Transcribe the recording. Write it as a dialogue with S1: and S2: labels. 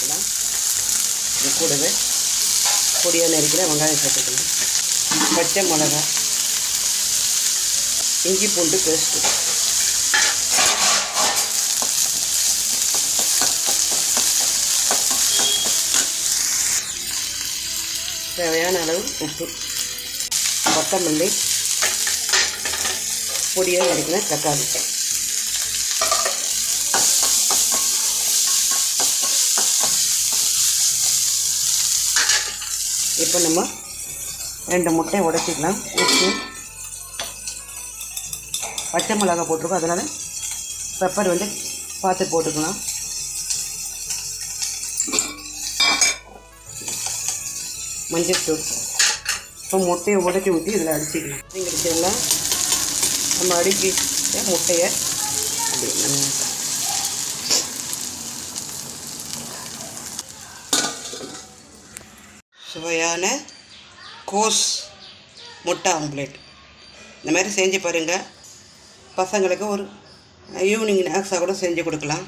S1: சேர்த்துக்கலாம். இது கூடவே பொடியாக நறுக்கிற வெங்காயம் சேர்த்துக்கலாம். பச்சை மிளகா, இஞ்சி பூண்டு பேஸ்ட்டு, தேவையான அளவு உப்பு, கொத்தமல்லி, பொடியாக நறுக்கின தக்காளி. இப்போ நம்ம 2 முட்டையை உடைச்சிக்கலாம். உப்பு, பச்சை மிளகா போட்டிருக்கோம், அதனால் பெப்பர் வந்து பார்த்து போட்டுக்கலாம். மஞ்சள்தூள். இப்போ முட்டையை உடைச்சி ஊற்றி இதில் அடிச்சிக்கலாம். இங்கிருச்செல்லாம் நம்ம அடுக்கி முட்டையை அப்படி சுவையான கோஸ் முட்டை ஆம்லேட் இந்த மாதிரி செஞ்சு பாருங்கள். பசங்களுக்கு ஒரு ஈவினிங் ஸ்நாக்ஸாக கூட செஞ்சு கொடுக்கலாம்.